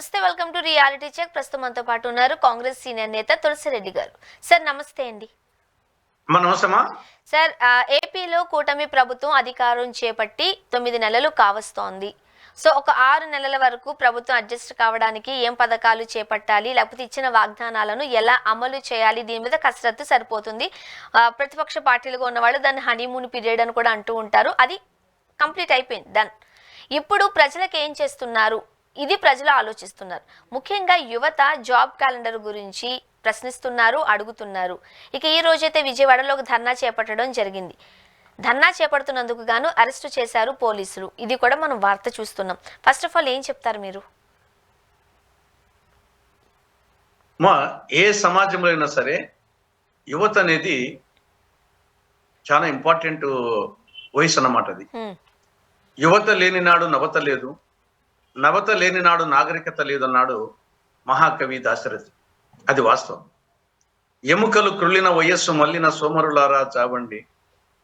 నమస్తే, welcome to reality check. ప్రస్తుతం మనతో పాటు ఉన్నారు కాంగ్రెస్ సీనియర్ నేత తులసిరెడ్డి గారు. సార్ నమస్తే అండి. సార్, ఏపీలో కూటమి ప్రభుత్వం అధికారం చేపట్టి 9 నెలలు కావస్తోంది. సో ఒక 6 నెలల వరకు ప్రభుత్వం అడ్జస్ట్ కావడానికి ఏం పథకాలు చేపట్టాలి, లేకపోతే ఇచ్చిన వాగ్దానాలను ఎలా అమలు చేయాలి, దీని మీద కసరత్తు సరిపోతుంది. ప్రతిపక్ష పార్టీలుగా ఉన్న వాళ్ళు దాన్ని హనీమూన్ పీరియడ్ అని కూడా అంటూ ఉంటారు. అది కంప్లీట్ అయిపోయింది, డన్. ఇప్పుడు ప్రజలకు ఏం చేస్తున్నారు, ఇది ప్రజలు ఆలోచిస్తున్నారు. ముఖ్యంగా యువత జాబ్ క్యాలెండర్ గురించి ప్రశ్నిస్తున్నారు, అడుగుతున్నారు. ఇక ఈ రోజైతే విజయవాడలో ఒక ధర్నా చేపట్టడం జరిగింది. ధర్నా చేపడుతున్నందుకు గాను అరెస్టు చేశారు పోలీసులు. ఇది కూడా మనం వార్త చూస్తున్నాం. ఫస్ట్ ఆఫ్ ఆల్ ఏం చెప్తారు మీరు? ఏ సమాజంలో అయినా సరే యువత అనేది చాలా ఇంపార్టెంట్ వయసు అన్నమాట. అది యువత లేని నాడు నవత లేదు, నవత లేని నాడు నాగరికత లేదన్నాడు మహాకవి దాశరథి. అది వాస్తవం. ఎముకలు కృళ్ళిన వయస్సు మల్లిన సోమరులారా చావండి,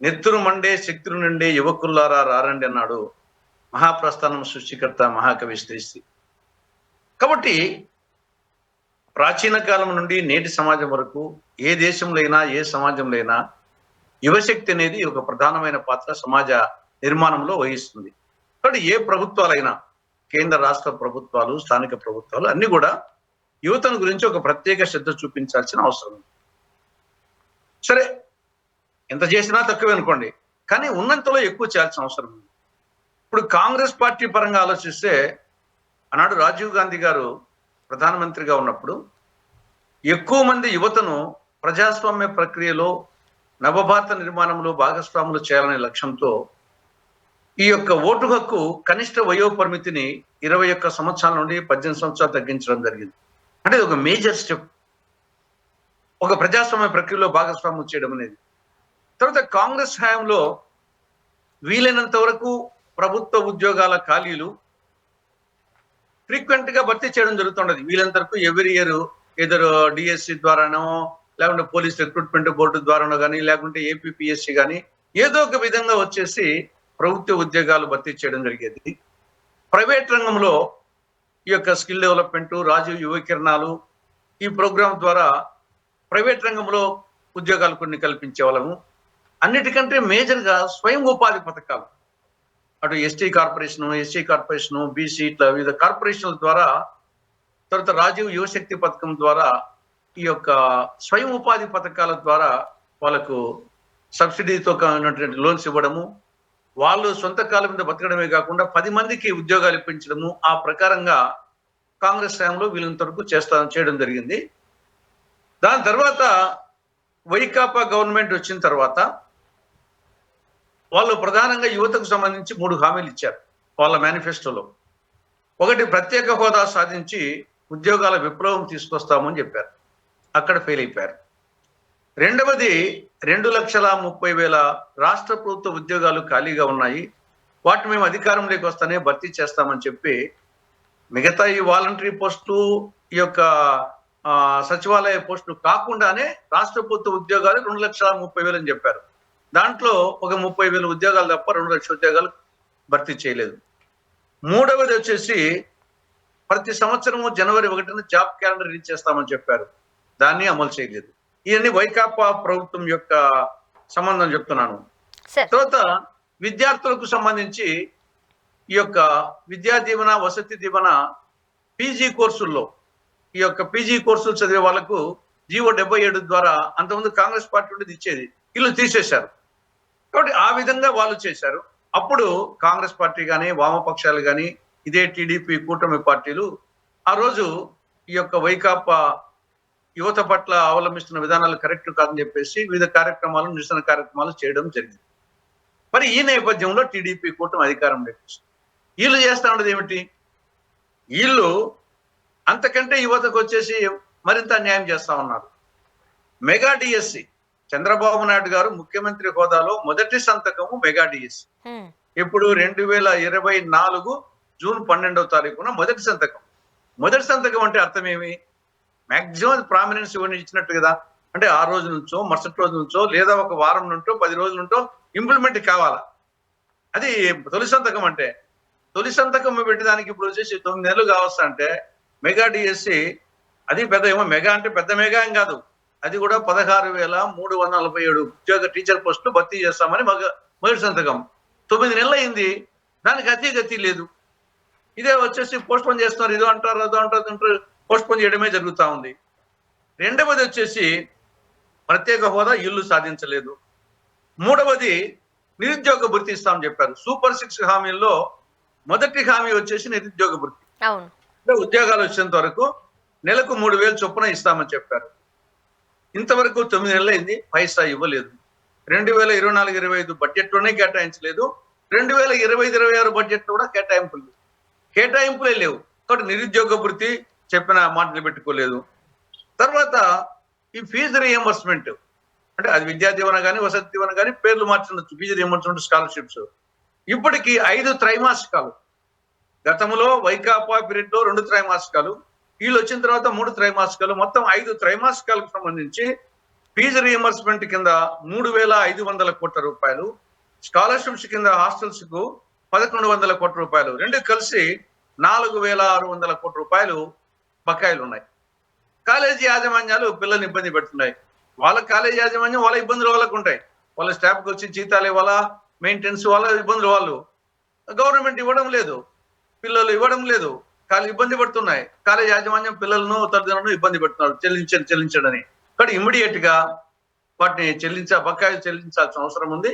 నెత్తురు మండే శక్తులు నిండే యువకుల్లారా రారండి అన్నాడు మహాప్రస్థానం సృష్టికర్త మహాకవి శ్రీశ్రీ. కాబట్టి ప్రాచీన కాలం నుండి నేటి సమాజం వరకు ఏ దేశంలో అయినా ఏ సమాజంలో అయినా యువశక్తి అనేది ఒక ప్రధానమైన పాత్ర సమాజ నిర్మాణంలో వహిస్తుంది. కాబట్టి ఏ ప్రభుత్వాలైనా, కేంద్ర రాష్ట్ర ప్రభుత్వాలు, స్థానిక ప్రభుత్వాలు అన్ని కూడా యువతను గురించి ఒక ప్రత్యేక శ్రద్ధ చూపించాల్సిన అవసరం ఉంది. సరే, ఎంత చేసినా తక్కువే అనుకోండి, కానీ ఉన్నంతలో ఎక్కువ చేయాల్సిన అవసరం ఉంది. ఇప్పుడు కాంగ్రెస్ పార్టీ పరంగా ఆలోచిస్తే, ఆనాడు రాజీవ్ గాంధీ గారు ప్రధానమంత్రిగా ఉన్నప్పుడు ఎక్కువ మంది యువతను ప్రజాస్వామ్య ప్రక్రియలో, నవభారత నిర్మాణంలో భాగస్వాములు చేయాలనే లక్ష్యంతో ఈ యొక్క ఓటు హక్కు కనిష్ట వయో పరిమితిని 21 సంవత్సరాల నుండి 18 సంవత్సరాలు తగ్గించడం జరిగింది. అంటే ఒక మేజర్ స్టెప్, ఒక ప్రజాస్వామ్య ప్రక్రియలో భాగస్వామ్యం చేయడం అనేది. తర్వాత కాంగ్రెస్ హయాంలో వీలైనంత వరకు ప్రభుత్వ ఉద్యోగాల ఖాళీలు ఫ్రీక్వెంట్ గా భర్తీ చేయడం జరుగుతుండదు. వీలైనంత వరకు ఎవ్రీ ఇయర్ ఏదో డిఎస్సి ద్వారానో, లేకుంటే పోలీస్ రిక్రూట్మెంట్ బోర్డు ద్వారానో కానీ, లేకుంటే ఏపీపీఎస్సి కానీ ఏదో ఒక విధంగా వచ్చేసి ప్రభుత్వ ఉద్యోగాలు భర్తీ చేయడం జరిగేది. ప్రైవేట్ రంగంలో ఈ యొక్క స్కిల్ డెవలప్మెంట్, రాజీవ్ యువ కిరణాలు, ఈ ప్రోగ్రాం ద్వారా ప్రైవేట్ రంగంలో ఉద్యోగాలు కొన్ని కల్పించే వాళ్ళము. అన్నిటికంటే మేజర్గా స్వయం ఉపాధి పథకాలు, అటు ఎస్సీ కార్పొరేషను, బీసీ, ఇట్లా వివిధ కార్పొరేషన్ల ద్వారా, తర్వాత రాజీవ్ యువశక్తి పథకం ద్వారా, ఈ యొక్క స్వయం ఉపాధి పథకాల ద్వారా వాళ్ళకు సబ్సిడీతో ఉన్నటువంటి లోన్స్ ఇవ్వడము, వాళ్ళు సొంత కాలం మీద బతకడమే కాకుండా 10 మందికి ఉద్యోగాలు ఇప్పించడము, ఆ ప్రకారంగా కాంగ్రెస్ హయాంలో వీళ్ళంత వరకు చేయడం జరిగింది. దాని తర్వాత వైకాపా గవర్నమెంట్ వచ్చిన తర్వాత వాళ్ళు ప్రధానంగా యువతకు సంబంధించి 3 హామీలు ఇచ్చారు వాళ్ళ మేనిఫెస్టోలో. ఒకటి, ప్రత్యేక హోదా సాధించి ఉద్యోగాల విప్లవం తీసుకొస్తామని చెప్పారు, అక్కడ ఫెయిల్ అయిపోయారు. రెండవది, 2,30,000 రాష్ట్ర ప్రభుత్వ ఉద్యోగాలు ఖాళీగా ఉన్నాయి, వాటిని మేము అధికారంలోకి వస్తానే భర్తీ చేస్తామని చెప్పి, మిగతా ఈ వాలంటరీ పోస్టులు, ఈ యొక్క సచివాలయ పోస్టులు కాకుండానే రాష్ట్ర ప్రభుత్వ ఉద్యోగాలు 2,30,000 అని చెప్పారు. దాంట్లో ఒక 30,000 ఉద్యోగాలు తప్ప 2 లక్షల ఉద్యోగాలు భర్తీ చేయలేదు. మూడవది వచ్చేసి, ప్రతి సంవత్సరము జనవరి 1న జాబ్ క్యాలెండర్ రిలీజ్ చేస్తామని చెప్పారు, దాన్ని అమలు చేయలేదు. ఇవన్నీ వైకాపా ప్రభుత్వం యొక్క సంబంధం చెప్తున్నాను. తర్వాత విద్యార్థులకు సంబంధించి ఈ యొక్క విద్యా దీవెన, వసతి దీవెన, పీజీ కోర్సుల్లో, ఈ యొక్క పీజీ కోర్సులు చదివే వాళ్ళకు జీవో 77 ద్వారా అంతకుముందు కాంగ్రెస్ పార్టీ ఉండేది ఇచ్చేది, వీళ్ళు తీసేశారు. కాబట్టి ఆ విధంగా వాళ్ళు చేశారు. అప్పుడు కాంగ్రెస్ పార్టీ కానీ, వామపక్షాలు కానీ, ఇదే టీడీపీ కూటమి పార్టీలు ఆ రోజు ఈ యొక్క వైకాపా యువత పట్ల అవలంబిస్తున్న విధానాలు కరెక్ట్ కాదని చెప్పేసి వివిధ కార్యక్రమాలు, నిరసన కార్యక్రమాలు చేయడం జరిగింది. మరి ఈ నేపథ్యంలో టీడీపీ కూటమి అధికారంలోకి వచ్చింది. వీళ్ళు చేస్తా ఉండేది ఏమిటి? వీళ్ళు అంతకంటే యువతకు వచ్చేసి మరింత అన్యాయం చేస్తా ఉన్నారు. మెగా డిఎస్సి, చంద్రబాబు నాయుడు గారు ముఖ్యమంత్రి హోదాలో మొదటి సంతకము మెగా డిఎస్సి. ఇప్పుడు 2024 జూన్ 12వ తారీఖున మొదటి సంతకం. మొదటి సంతకం అంటే అర్థం ఏమి? మాక్సిమం ప్రామినెన్స్ ఇచ్చినట్టు కదా. అంటే ఆ రోజు నుంచో, మరుసటి రోజు నుంచో, లేదా ఒక వారం నుంచో, 10 రోజుల నుంచో ఇంప్లిమెంట్ కావాలా. అది తొలి సంతకం. అంటే తొలి సంతకం పెట్టడానికి ఇప్పుడు వచ్చేసి 9 నెలలు కావస్తా అంటే మెగా డిఎస్సి అది పెద్ద ఏమో మెగా అంటే పెద్ద మెగా ఏం కాదు, అది కూడా 16,347 ఉద్యోగ టీచర్ పోస్టులు భర్తీ చేస్తామని మొదటి సంతకం. 9 నెలలు అయింది, దానికి గతి లేదు. ఇదే వచ్చేసి పోస్ట్ పోన్ చేస్తున్నారు, ఇదో అంటారు అదో అంటారు, పోస్ట్ పోన్ చేయడమే జరుగుతూ ఉంది. రెండవది వచ్చేసి ప్రత్యేక హోదా ఇల్లు సాధించలేదు. మూడవది నిరుద్యోగ భృతి ఇస్తామని చెప్పారు. సూపర్ 6 హామీల్లో మొదటి హామీ వచ్చేసి నిరుద్యోగ భృతి. అంటే ఉద్యోగాలు వచ్చేంత వరకు నెలకు 3,000 చొప్పున ఇస్తామని చెప్పారు. ఇంతవరకు 9 నెలలు అయింది, పైసా ఇవ్వలేదు. 2024-25 బడ్జెట్లోనే కేటాయించలేదు. 2025-26 బడ్జెట్ కూడా కేటాయింపులే లేవు. కాబట్టి నిరుద్యోగ భృతి చెప్పిన మాట నిలబెట్టుకోలేదు. తర్వాత ఈ ఫీజు రియంబర్స్మెంట్, అంటే అది విద్యా దీవెన కానీ వసతి దీవెన కానీ పేర్లు మార్చుండొచ్చు, ఫీజు రియంబర్స్మెంట్ స్కాలర్షిప్స్. ఇప్పటికి 5 త్రైమాసికాలు, గతంలో వైకాపా పీరియడ్ లో 2 త్రైమాసికాలు, వీళ్ళు వచ్చిన తర్వాత 3 త్రైమాసికాలు, మొత్తం 5 త్రైమాసికాలకు సంబంధించి ఫీజు రియంబర్స్మెంట్ కింద 3,500 కోట్ల రూపాయలు, స్కాలర్షిప్స్ కింద హాస్టల్స్ కు 1,100 కోట్ల రూపాయలు, రెండు కలిసి 4,600 కోట్ల రూపాయలు బకాయిలు ఉన్నాయి. కాలేజీ యాజమాన్యాలు పిల్లల్ని ఇబ్బంది పెడుతున్నాయి. వాళ్ళ కాలేజీ యాజమాన్యం వాళ్ళ ఇబ్బందులు వాళ్ళకు ఉంటాయి, వాళ్ళ స్టాఫ్కి వచ్చి జీతాలు ఇవ్వాలా, మెయింటెనెన్స్ వాళ్ళ ఇబ్బందులు వాళ్ళు. గవర్నమెంట్ ఇవ్వడం లేదు, పిల్లలు ఇవ్వడం లేదు, ఇబ్బంది పడుతున్నాయి. కాలేజీ యాజమాన్యం పిల్లలను తల్లిదండ్రులను ఇబ్బంది పెడుతున్నారు చెల్లించడని. కాబట్టి ఇమ్మీడియట్ గా వాటిని బకాయిలు చెల్లించాల్సిన అవసరం ఉంది.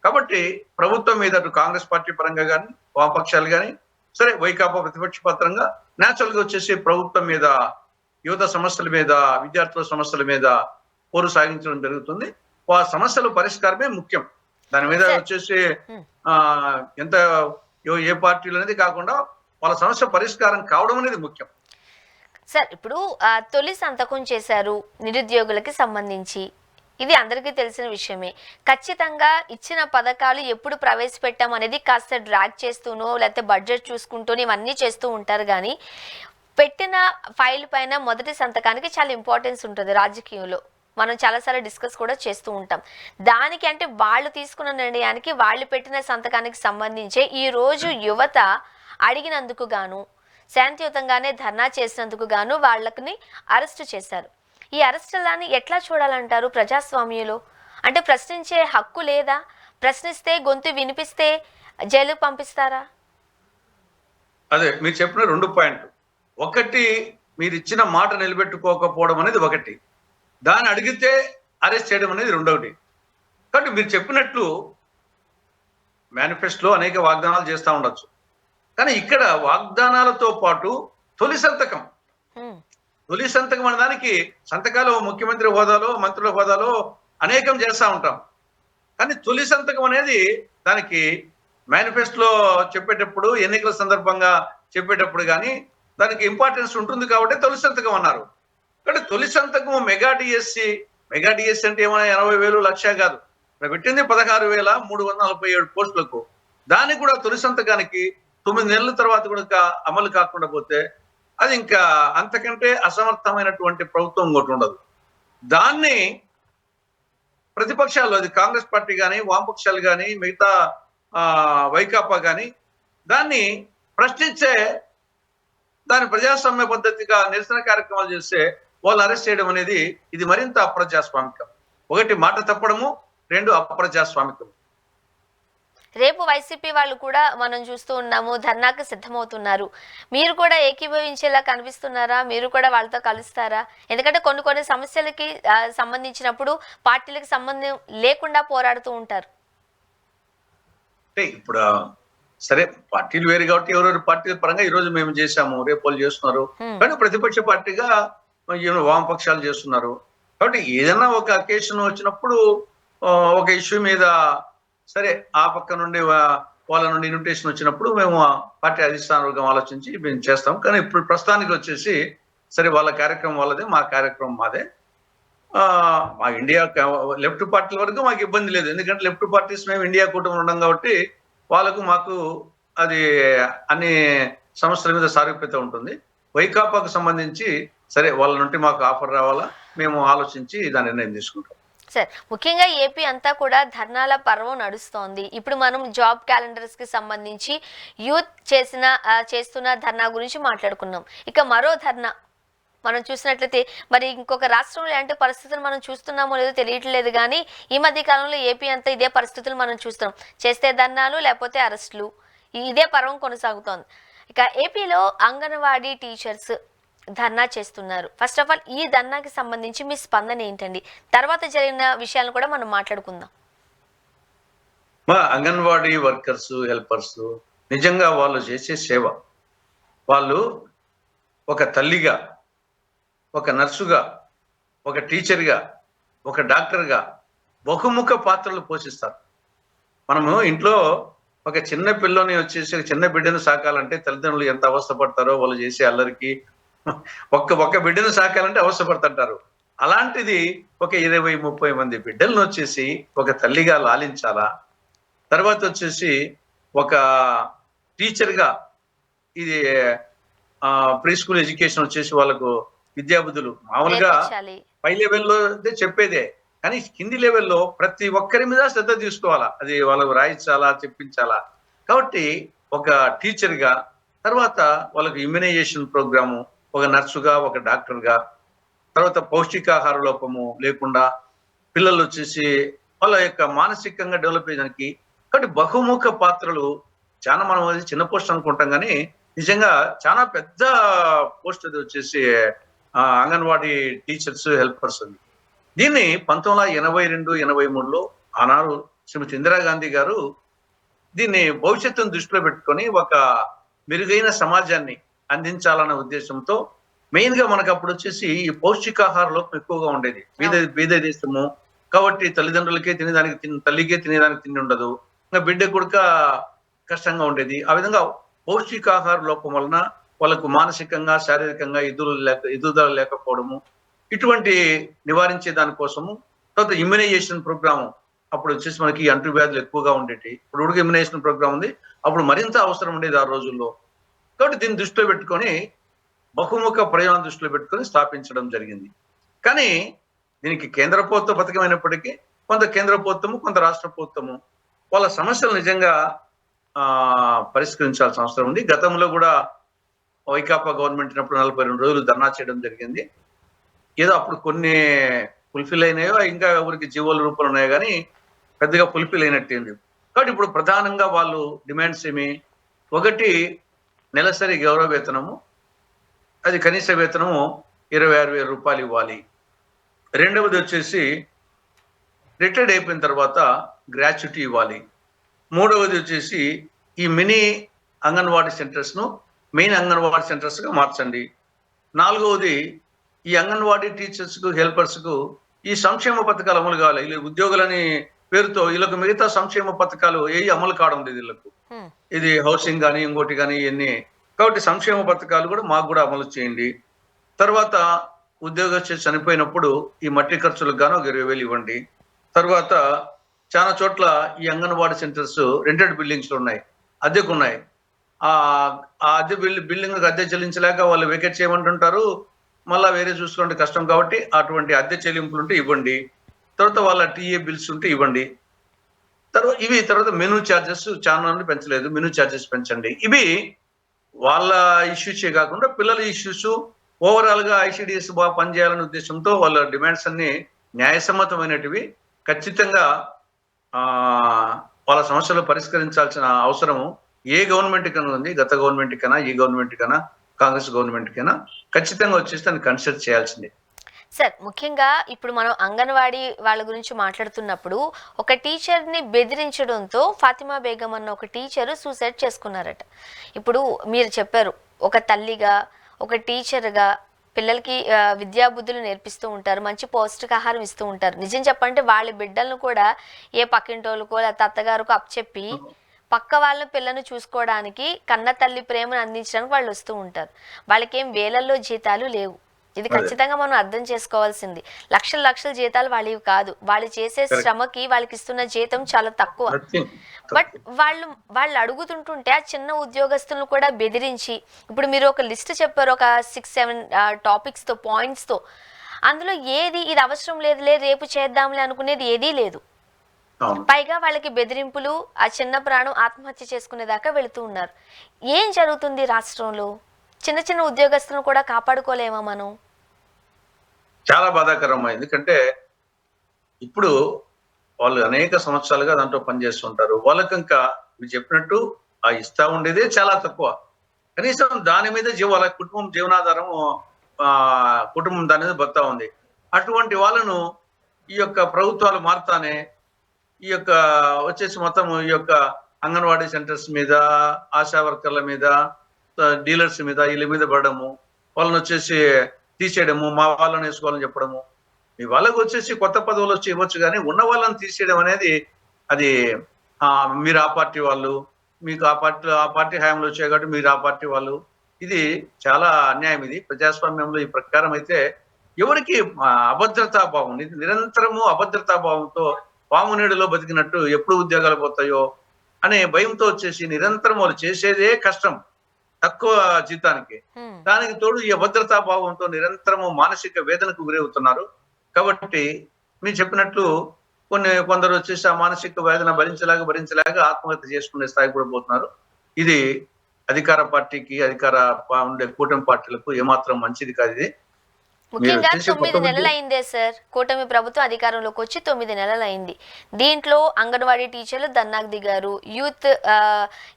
కాబట్టి ప్రభుత్వం మీద అటు కాంగ్రెస్ పార్టీ పరంగా కానీ వామపక్షాలు కానీ సరే, వైకాపా ప్రతిపక్ష పత్రంగా నేచురల్ గా వచ్చేసి ప్రభుత్వం మీద, యువత సమస్యల మీద, విద్యార్థుల సమస్యల మీద పోరు సాగించడం జరుగుతుంది. ఆ సమస్యల పరిష్కారమే ముఖ్యం. దాని మీద వచ్చేసి ఎంత ఏ పార్టీలు అనేది కాకుండా వాళ్ళ సమస్య పరిష్కారం కావడం అనేది ముఖ్యం. సార్, ఇప్పుడు తొలి సంతకం చేశారు నిరుద్యోగులకి సంబంధించి, ఇది అందరికీ తెలిసిన విషయమే. ఖచ్చితంగా ఇచ్చిన పథకాలు ఎప్పుడు ప్రవేశపెట్టాం అనేది కాస్త డ్రాగ్ చేస్తూనో లేకపోతే బడ్జెట్ చూసుకుంటూనో ఇవన్నీ చేస్తూ ఉంటారు. కానీ పెట్టిన ఫైల్ పైన మొదటి సంతకానికి చాలా ఇంపార్టెన్స్ ఉంటుంది రాజకీయంలో. మనం చాలాసార్లు డిస్కస్ కూడా చేస్తూ ఉంటాం. దానికి అంటే వాళ్ళు తీసుకున్న నిర్ణయానికి, వాళ్ళు పెట్టిన సంతకానికి సంబంధించి ఈ రోజు యువత అడిగినందుకు గాను, శాంతియుతంగానే ధర్నా చేసినందుకు గాను వాళ్ళని అరెస్టు చేశారు. ఈ అరెస్టులని ఎట్లా చూడాలంటారు ప్రజాస్వామ్యంలో? అంటే ప్రశ్నించే హక్కు లేదా? ప్రశ్నిస్తే, గొంతు వినిపిస్తే జైలుకు పంపిస్తారా? అదే మీరు చెప్పిన 2 పాయింట్లు. ఒకటి, మీరు ఇచ్చిన మాట నిలబెట్టుకోకపోవడం అనేది ఒకటి, దాన్ని అడిగితే అరెస్ట్ చేయడం అనేది రెండవది. కాబట్టి మీరు చెప్పినట్లు మేనిఫెస్టోలో అనేక వాగ్దానాలు చేస్తూ ఉండొచ్చు, కానీ ఇక్కడ వాగ్దానాలతో పాటు తొలి సంతకం అనే దానికి సంతకాలు ముఖ్యమంత్రి హోదాలో, మంత్రుల హోదాలో అనేకం చేస్తూ ఉంటాం. కానీ తొలి సంతకం అనేది దానికి మేనిఫెస్టోలో చెప్పేటప్పుడు, ఎన్నికల సందర్భంగా చెప్పేటప్పుడు కానీ దానికి ఇంపార్టెన్స్ ఉంటుంది కాబట్టి తొలి సంతకం అన్నారు. కానీ తొలి సంతకం మెగా డిఎస్సి అంటే ఏమైనా 80,000 లక్ష కాదు, పెట్టింది 16,347 పోస్టులకు. దానికి కూడా తొలి సంతకానికి 9 నెలల తర్వాత కూడా అమలు కాకుండా పోతే అది ఇంకా అంతకంటే అసమర్థమైనటువంటి ప్రభుత్వం ఇంకోటి ఉండదు. దాన్ని ప్రతిపక్షాలు, అది కాంగ్రెస్ పార్టీ కానీ వామపక్షాలు కానీ మిగతా వైకాపా కానీ దాన్ని ప్రశ్నించే, దాని ప్రజాస్వామ్య పద్ధతిగా నిరసన కార్యక్రమాలు చేస్తే వాళ్ళు అరెస్ట్ చేయడం అనేది ఇది మరింత అప్రజాస్వామికం. ఒకటి, మాట తప్పడము, 2 అప్రజాస్వామికం. రేపు వైసీపీ వాళ్ళు కూడా మనం చూస్తూ ఉన్నాము, ధర్నాకు సిద్ధమవుతున్నారు. మీరు కూడా ఏకీభవించేలా కనిపిస్తున్నారా? మీరు కూడా వాళ్ళతో కలుస్తారా? ఎందుకంటే కొన్ని సమస్యలకి సంబంధించినప్పుడు పార్టీలకు సంబంధం లేకుండా పోరాడుతూ ఉంటారు. అంటే ఇప్పుడు సరే, పార్టీలు వేరు కాబట్టి ఎవరెవరు పార్టీల పరంగా ఈ రోజు మేము చేశాము, రేపు వాళ్ళు చేస్తున్నారు. కానీ ప్రతిపక్ష పార్టీగా వామపక్షాలు చేస్తున్నారు. కాబట్టి ఏదైనా ఒక అకేషన్ వచ్చినప్పుడు, ఒక ఇష్యూ మీద సరే ఆ పక్క నుండి వాళ్ళ నుండి ఇన్విటేషన్ వచ్చినప్పుడు మేము పార్టీ అధిష్టాన వర్గం ఆలోచించి మేము చేస్తాం. కానీ ఇప్పుడు ప్రస్తుతానికి వచ్చేసి సరే, వాళ్ళ కార్యక్రమం వాళ్ళదే, మా కార్యక్రమం మాదే. మా ఇండియా లెఫ్ట్ పార్టీల వరకు మాకు ఇబ్బంది లేదు, ఎందుకంటే లెఫ్ట్ పార్టీస్ మేము ఇండియా కూటమి ఉన్నాం కాబట్టి వాళ్ళకు మాకు అది అన్ని సమస్యల మీద సారూప్యత ఉంటుంది. వైకాపాకు సంబంధించి సరే, వాళ్ళ నుండి మాకు ఆఫర్ రావాలా, మేము ఆలోచించి దాని నిర్ణయం తీసుకుంటాం. సార్, ముఖ్యంగా ఏపీ అంతా కూడా ధర్నాల పర్వం నడుస్తోంది. ఇప్పుడు మనం జాబ్ క్యాలెండర్స్ కి సంబంధించి యూత్ చేస్తున్న ధర్నా గురించి మాట్లాడుకున్నాం. ఇక మరో ధర్నా మనం చూసినట్లయితే మరి ఇంకొక రాష్ట్రంలో ఎలాంటి పరిస్థితులు మనం చూస్తున్నామో లేదో తెలియట్లేదు, కానీ ఈ మధ్య కాలంలో ఏపీ అంతా ఇదే పరిస్థితులు మనం చూస్తున్నాం. చేస్తే ధర్నాలు, లేకపోతే అరెస్టులు, ఇదే పర్వం కొనసాగుతోంది. ఇక ఏపీలో అంగన్వాడీ టీచర్స్ ధర్నా చేస్తున్నారు. ఫస్ట్ ఆఫ్ ఆల్ ఈ ధర్నాకి సంబంధించి మీ స్పందన ఏంటండి? తర్వాత జరిగిన విషయాలను కూడా మనం మాట్లాడుకుందాం. మా అంగన్వాడీ వర్కర్స్, హెల్పర్స్ నిజంగా వాళ్ళు చేసే సేవ, వాళ్ళు ఒక తల్లిగా, ఒక నర్సుగా, ఒక టీచర్గా, ఒక డాక్టర్గా బహుముఖ పాత్రలు పోషిస్తారు. మనము ఇంట్లో ఒక చిన్న పిల్లని వచ్చేసి ఒక చిన్న బిడ్డను సాకాలంటే తల్లిదండ్రులు ఎంత అవస్థపడతారో, వాళ్ళు చేసే అల్లరికి ఒక్క బిడ్డను సాకాలంటే అవస్థపడుతుంటారు. అలాంటిది ఒక 20-30 మంది బిడ్డలను వచ్చేసి ఒక తల్లిగా లాలించాలా, తర్వాత వచ్చేసి ఒక టీచర్గా, ఇది ప్రీ స్కూల్ ఎడ్యుకేషన్ వచ్చేసి వాళ్ళకు విద్యాబుద్ధులు మామూలుగా నేర్పించాలి. పై లెవెల్లో చెప్పేదే, కానీ కింది లెవెల్లో ప్రతి ఒక్కరి మీద శ్రద్ధ తీసుకోవాలా, అది వాళ్ళకు రాయించాలా, చెప్పించాలా. కాబట్టి ఒక టీచర్గా, తర్వాత వాళ్ళకు ఇమ్యునైజేషన్ ప్రోగ్రాము, ఒక నర్సుగా, ఒక డాక్టర్గా, తర్వాత పౌష్టికాహార లోపము లేకుండా పిల్లలు వచ్చేసి వాళ్ళ యొక్క మానసికంగా డెవలప్ అయ్యడానికి. కాబట్టి బహుముఖ పాత్రలు చాలా, మనం అది చిన్న పోస్ట్ అనుకుంటాం కానీ నిజంగా చాలా పెద్ద పోస్ట్ అది వచ్చేసి అంగన్వాడీ టీచర్స్, హెల్పర్స్ ఉంది. దీన్ని 1982-83లో ఆనాడు శ్రీమతి ఇందిరాగాంధీ గారు దీన్ని భవిష్యత్తును దృష్టిలో పెట్టుకొని ఒక మెరుగైన సమాజాన్ని అందించాలన్న ఉద్దేశంతో మెయిన్ గా మనకు అప్పుడు వచ్చేసి ఈ పౌష్టికాహార లోపం ఎక్కువగా ఉండేది. బీద దేశము కాబట్టి తల్లిదండ్రులకే తినేదానికి తల్లికే తినేదానికి తిండి ఉండదు, ఇంకా బిడ్డ కూడా కష్టంగా ఉండేది. ఆ విధంగా పౌష్టికాహార లోపం వలన వాళ్ళకు మానసికంగా, శారీరకంగా ఎదుగుదల లేకపోవడము, ఇటువంటి నివారించే దానికోసము. తర్వాత ఇమ్యునైజేషన్ ప్రోగ్రాము, అప్పుడు వచ్చేసి మనకి అంటువ్యాధులు ఎక్కువగా ఉండేవి. ఇప్పుడు ఉడుకు ఇమ్యునైజేషన్ ప్రోగ్రామ్ ఉంది, అప్పుడు మరింత అవసరం ఉండేది ఆ రోజుల్లో. కాబట్టి దీన్ని దృష్టిలో పెట్టుకొని బహుముఖ ప్రయోజనం దృష్టిలో పెట్టుకొని స్థాపించడం జరిగింది. కానీ దీనికి కేంద్ర ప్రభుత్వ పథకం అయినప్పటికీ కొంత కేంద్ర ప్రభుత్వము, కొంత రాష్ట్ర ప్రభుత్వము వాళ్ళ సమస్యలు నిజంగా పరిష్కరించాల్సిన అవసరం ఉంది. గతంలో కూడా వైకాపా గవర్నమెంట్ ఉన్నప్పుడు 42 రోజులు ధర్నా చేయడం జరిగింది. ఏదో అప్పుడు కొన్ని ఫుల్ఫిల్ అయినాయో, ఇంకా ఎవరికి జీవోల రూపంలో ఉన్నాయో కానీ పెద్దగా ఫుల్ఫిల్ అయినట్టు. కాబట్టి ఇప్పుడు ప్రధానంగా వాళ్ళు డిమాండ్స్ ఏమి, ఒకటి నెలసరి గౌరవ వేతనము, అది కనీస వేతనము 26,000 రూపాయలు ఇవ్వాలి. రెండవది వచ్చేసి రిటైర్డ్ అయిపోయిన తర్వాత గ్రాట్యుటీ ఇవ్వాలి. మూడవది వచ్చేసి ఈ మినీ అంగన్వాడీ సెంటర్స్ ను మెయిన్ అంగన్వాడీ సెంటర్స్ గా మార్చండి. నాలుగవది ఈ అంగన్వాడీ టీచర్స్ కు, హెల్పర్స్ కు ఈ సంక్షేమ పథకాలు అమలు కావాలి. వీళ్ళు ఉద్యోగులని పేరుతో వీళ్ళకు మిగతా సంక్షేమ పథకాలు ఏ అమలు కావడం లేదు వీళ్ళకు. ఇది హౌసింగ్ కానీ ఇంకోటి కానీ ఇవన్నీ. కాబట్టి సంక్షేమ పథకాలు కూడా మాకు కూడా అమలు చేయండి. తర్వాత ఉద్యోగస్తులు చనిపోయినప్పుడు ఈ మట్టి ఖర్చులకు గాను 20,000 ఇవ్వండి. తర్వాత చాలా చోట్ల ఈ అంగన్వాడీ సెంటర్స్ రెంటెడ్ బిల్డింగ్స్ ఉన్నాయి, అద్దెకు ఉన్నాయి. ఆ అద్దె బిల్డింగ్ అద్దె చెల్లించలేక వాళ్ళు వేకెట్ చేయమంటుంటారు, మళ్ళీ వేరే చూసుకోండి కష్టం. కాబట్టి అటువంటి అద్దె చెల్లింపులు ఉంటే ఇవ్వండి. తర్వాత వాళ్ళ టీఏ బిల్స్ ఉంటే ఇవ్వండి. తర్వాత మెనూ ఛార్జెస్ చాలా మంది పెంచలేదు, మెనూ ఛార్జెస్ పెంచండి. ఇవి వాళ్ళ ఇష్యూసే కాకుండా పిల్లల ఇష్యూస్, ఓవరాల్ గా ఐసిడిఎస్ బాగా పనిచేయాలనే ఉద్దేశంతో వాళ్ళ డిమాండ్స్ అన్ని న్యాయసమ్మతమైనటివి. ఖచ్చితంగా వాళ్ళ సమస్యలు పరిష్కరించాల్సిన అవసరము ఏ గవర్నమెంట్ కన్నా ఉంది. గత గవర్నమెంట్ కన్నా, ఈ గవర్నమెంట్ కన్నా, కాంగ్రెస్ గవర్నమెంట్ కన్నా ఖచ్చితంగా వచ్చేసి దాన్ని కన్సిడర్ చేయాల్సిందే. సార్, ముఖ్యంగా ఇప్పుడు మనం అంగన్వాడీ వాళ్ళ గురించి మాట్లాడుతున్నప్పుడు ఒక టీచర్ని బెదిరించడంతో ఫాతిమా బేగం అన్న ఒక టీచరు సూసైడ్ చేసుకున్నారట. ఇప్పుడు మీరు చెప్పారు, ఒక తల్లిగా, ఒక టీచర్గా పిల్లలకి విద్యాబుద్ధులు నేర్పిస్తూ ఉంటారు, మంచి పౌష్టికాహారం ఇస్తూ ఉంటారు. నిజం చెప్పంటే వాళ్ళ బిడ్డలను కూడా ఏ పక్కింటోళ్ళకో లేకపోతే అత్తగారికో అప్పచెప్పి పక్క వాళ్ళ పిల్లను చూసుకోవడానికి, కన్న తల్లి ప్రేమను అందించడానికి వాళ్ళు వస్తూ ఉంటారు. వాళ్ళకేం వేలల్లో జీతాలు లేవు. ఇది ఖచ్చితంగా మనం అర్థం చేసుకోవాల్సింది. లక్షల జీతాలు వాళ్ళవి కాదు. వాళ్ళు చేసే శ్రమకి వాళ్ళకి ఇస్తున్న జీతం చాలా తక్కువ. బట్ వాళ్ళు అడుగుతుంటుంటే ఆ చిన్న ఉద్యోగస్తులను కూడా బెదిరించి, ఇప్పుడు మీరు ఒక లిస్ట్ చెప్పారు, ఒక 6-7 టాపిక్స్తో, పాయింట్స్తో. అందులో ఏది ఇది అవసరం లేదులే రేపు చేద్దాంలే అనుకునేది ఏదీ లేదు. అవును. పైగా వాళ్ళకి బెదిరింపులు, ఆ చిన్న ప్రాణం ఆత్మహత్య చేసుకునేదాకా వెళుతూ ఉన్నారు. ఏం జరుగుతుంది రాష్ట్రంలో? చిన్న చిన్న ఉద్యోగస్తులను కూడా కాపాడుకోలేమా మనం? చాలా బాధాకరం. ఎందుకంటే ఇప్పుడు వాళ్ళు అనేక సంవత్సరాలుగా దాంట్లో పనిచేస్తుంటారు. వాళ్ళకి ఇంకా మీరు చెప్పినట్టు ఆ ఇస్తా ఉండేదే చాలా తక్కువ. కనీసం దాని మీద వాళ్ళ కుటుంబం జీవనాధారం కుటుంబం దాని మీద బతా ఉంది. అటువంటి వాళ్ళను ఈ యొక్క ప్రభుత్వాలు మారుతానే ఈ యొక్క వచ్చేసి మొత్తం ఈ యొక్క అంగన్వాడీ సెంటర్స్ మీద, ఆశా వర్కర్ల మీద, డీలర్స్ మీద వీళ్ళ మీద పడడము, వాళ్ళని వచ్చేసి తీసేయడము, మా వాళ్ళని వేసుకోవాలని చెప్పడము. మీ వాళ్ళకి వచ్చేసి కొత్త పదవులు వచ్చి ఇవ్వచ్చు కానీ ఉన్న వాళ్ళని తీసేయడం అనేది అది మీరు ఆ పార్టీ వాళ్ళు, మీకు ఆ పార్టీ హయాంలో వచ్చాయి కాబట్టి మీరు ఆ పార్టీ వాళ్ళు. ఇది చాలా అన్యాయం. ఇది ప్రజాస్వామ్యంలో ఈ ప్రకారం అయితే ఎవరికి అభద్రతా భావం, నిరంతరము అభద్రతా భావంతో పాము నీడలో బతికినట్టు ఎప్పుడు ఉద్యోగాలు పోతాయో అనే భయంతో వచ్చేసి నిరంతరం వాళ్ళు చేసేదే కష్టం తక్కువ జీతానికి. దానికి తోడు ఈ అభద్రతా భావంతో నిరంతరము మానసిక వేదనకు గురవుతున్నారు. కాబట్టి మీరు చెప్పినట్లు కొందరు వచ్చేసి ఆ మానసిక వేదన భరించలేక ఆత్మహత్య చేసుకునే స్థాయికి కూడా పోతున్నారు. ఇది అధికార పార్టీకి, ఉండే కూటమి పార్టీలకు ఏమాత్రం మంచిది కాదు. ఇది ముఖ్యంగా 9 నెలలైందే సార్ కూటమి ప్రభుత్వం అధికారంలోకి వచ్చి 9 నెలలైంది. దీంట్లో అంగన్వాడీ టీచర్లు ధర్నాకు దిగారు. యూత్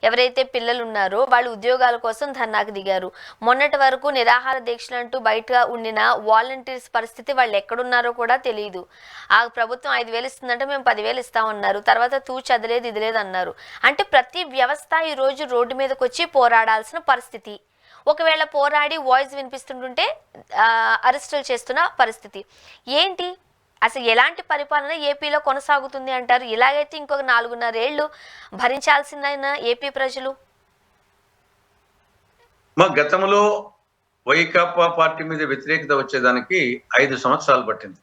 ఎవరైతే పిల్లలు ఉన్నారో వాళ్ళు ఉద్యోగాల కోసం ధర్నాకు దిగారు. మొన్నటి వరకు నిరాహార దీక్షలు అంటూ బయట ఉండిన వాలంటీర్స్ పరిస్థితి వాళ్ళు ఎక్కడున్నారో కూడా తెలియదు. ఆ ప్రభుత్వం 5,000 ఇస్తుందంటే మేము 10,000 ఇస్తామన్నారు. తర్వాత తూచి అదిలేదు ఇది లేదు అన్నారు. అంటే ప్రతి వ్యవస్థ ఈ రోజు రోడ్డు మీదకి వచ్చి పోరాడాల్సిన పరిస్థితి. ఒకవేళ పోరాడి వాయిస్ వినిపిస్తుంటుంటే అరెస్టులు చేస్తున్న పరిస్థితి. ఏంటి అసలు ఎలాంటి పరిపాలన ఏపీలో కొనసాగుతుంది అంటారు? ఇలాగైతే ఇంకొక 4.5 ఏళ్ళు భరించాల్సిందైన ఏపీ ప్రజలు. మా గతంలో వైకాపా పార్టీ మీద వ్యతిరేకత వచ్చేదానికి 5 సంవత్సరాలు పట్టింది.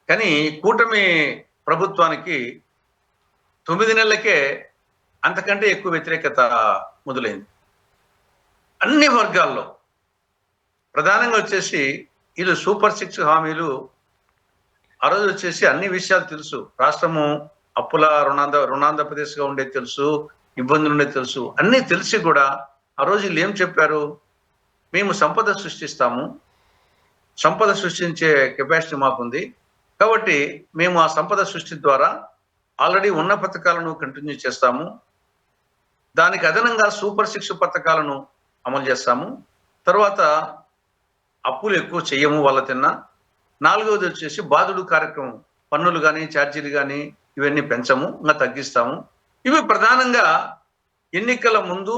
కానీ కూటమి ప్రభుత్వానికి 9 నెలలకే అంతకంటే ఎక్కువ వ్యతిరేకత మొదలైంది అన్ని వర్గాల్లో. ప్రధానంగా వచ్చేసి వీళ్ళు సూపర్ 6 హామీలు ఆ రోజు వచ్చేసి అన్ని విషయాలు తెలుసు. రాష్ట్రము అప్పుల రుణాంధ్రప్రదేశ్గా ఉండేది తెలుసు, ఇబ్బందులు ఉండేది తెలుసు. అన్నీ తెలిసి కూడా ఆ రోజు వీళ్ళు ఏం చెప్పారు? మేము సంపద సృష్టిస్తాము, సంపద సృష్టించే కెపాసిటీ మాకుంది కాబట్టి మేము ఆ సంపద సృష్టి ద్వారా ఆల్రెడీ ఉన్న పథకాలను కంటిన్యూ చేస్తాము, దానికి అదనంగా సూపర్ 6 పథకాలను అమలు చేస్తాము, తర్వాత అప్పులు ఎక్కువ చెయ్యము వాళ్ళ తిన్నా, 4వది వచ్చేసి బాధుడు కార్యక్రమం, పన్నులు కానీ ఛార్జీలు కానీ ఇవన్నీ పెంచము, ఇంకా తగ్గిస్తాము. ఇవి ప్రధానంగా ఎన్నికల ముందు